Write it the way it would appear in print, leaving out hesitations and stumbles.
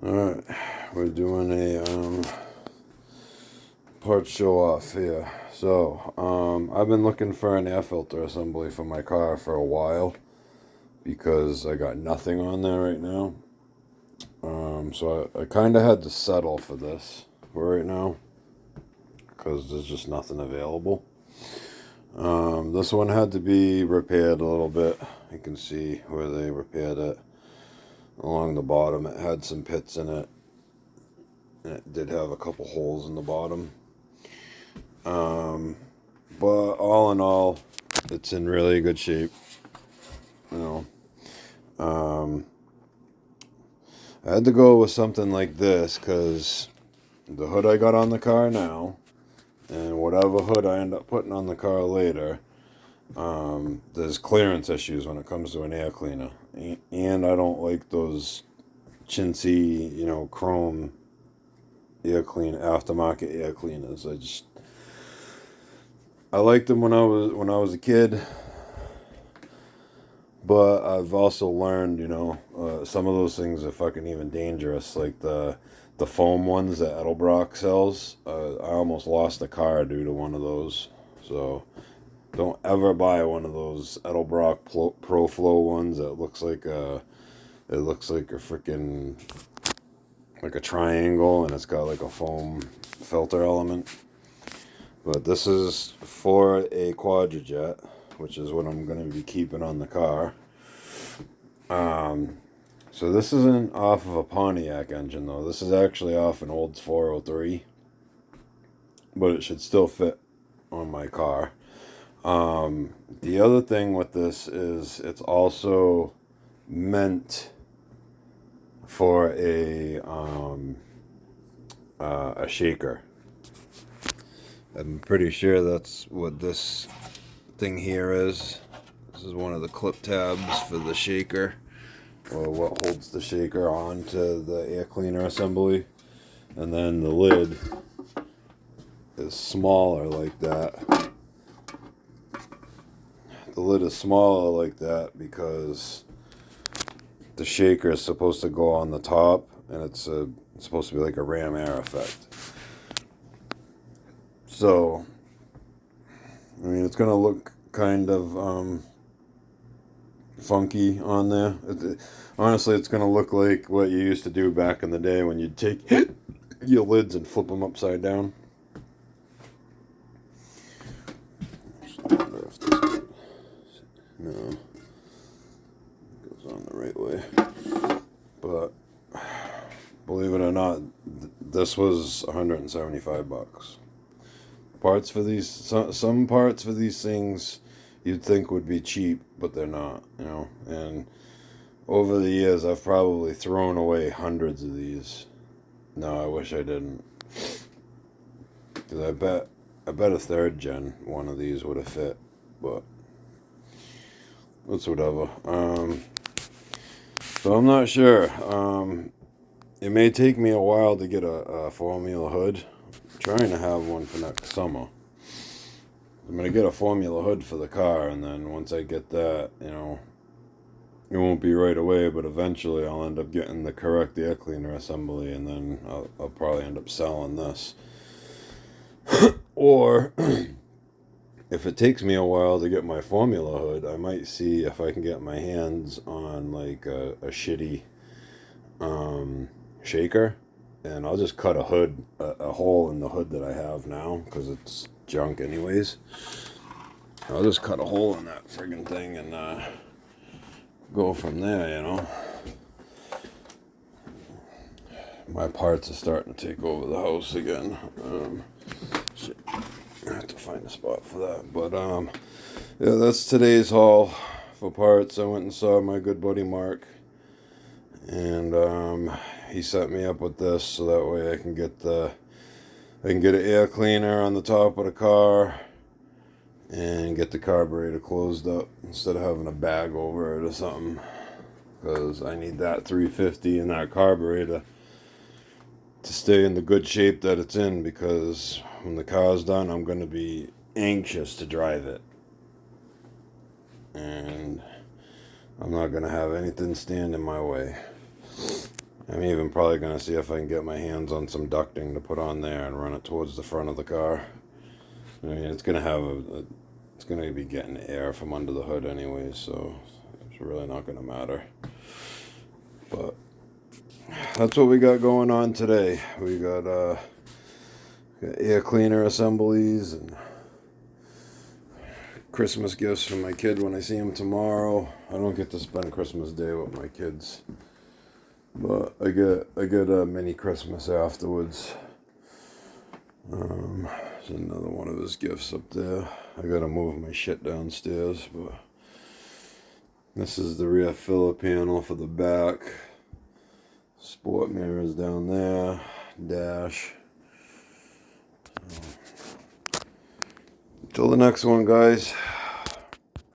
Alright, we're doing a part show off here. So, I've been looking for an air filter assembly for my car for a while because I got nothing on there right now. So I kind of had to settle for this for right now because there's just nothing available. This one had to be repaired a little bit. You can see where they repaired it. Along the bottom, it had some pits in it. And it did have a couple holes in the bottom. But all in all, it's in really good shape. You know, I had to go with something like this because the hood I got on the car now, and whatever hood I end up putting on the car later, there's clearance issues when it comes to an air cleaner. And I don't like those chintzy, chrome aftermarket air cleaners. I liked them when I was a kid, but I've also learned, some of those things are fucking even dangerous. Like the foam ones that Edelbrock sells. I almost lost a car due to one of those. So don't ever buy one of those Edelbrock Pro Flow ones that looks like a freaking like a triangle, and it's got like a foam filter element. But this is for a Quadrajet, which is what I'm going to be keeping on the car. So this isn't off of a Pontiac engine, though. This is actually off an Olds 403. But it should still fit on my car. The other thing with this is it's also meant for a shaker. I'm pretty sure that's what this thing here is. This is one of the clip tabs for the shaker, or what holds the shaker onto the air cleaner assembly. And then the lid is smaller like that. The lid is smaller like that because the shaker is supposed to go on the top, and it's supposed to be like a ram air effect. So, I mean, it's gonna look kind of funky on there. Honestly, it's gonna look like what you used to do back in the day when you'd take your lids and flip them upside down. No, it goes on the right way. But believe it or not, this was $175. Parts for these, some parts for these things you'd think would be cheap, but they're not, And over the years, I've probably thrown away hundreds of these. No, I wish I didn't. Because I bet a third gen one of these would have fit, but it's whatever. So I'm not sure. It may take me a while to get a Formula hood. Trying to have one for next summer. I'm gonna get a Formula hood for the car, and then once I get that, it won't be right away, but eventually I'll end up getting the correct air cleaner assembly, and then I'll probably end up selling this. Or if it takes me a while to get my Formula hood, I might see if I can get my hands on like a shitty shaker. And I'll just cut a hole in the hood that I have now, because it's junk anyways. I'll just cut a hole in that friggin' thing and go from there, My parts are starting to take over the house again. Shit. I have to find a spot for that. But, yeah, that's today's haul for parts. I went and saw my good buddy Mark. And, he set me up with this so that way I can get an air cleaner on the top of the car and get the carburetor closed up instead of having a bag over it or something, because I need that 350 and that carburetor to stay in the good shape that it's in, because when the car's done, I'm going to be anxious to drive it, and I'm not going to have anything stand in my way. I'm even probably going to see if I can get my hands on some ducting to put on there and run it towards the front of the car. I mean, it's going to have it's going to be getting air from under the hood anyways, so it's really not going to matter. But that's what we got going on today. We got air cleaner assemblies and Christmas gifts for my kid when I see him tomorrow. I don't get to spend Christmas Day with my kids, but I get a mini Christmas afterwards. There's another one of his gifts up there. I gotta move my shit downstairs, but this is the rear filler panel for the back. Sport mirrors down there. Dash. Till the next one, guys.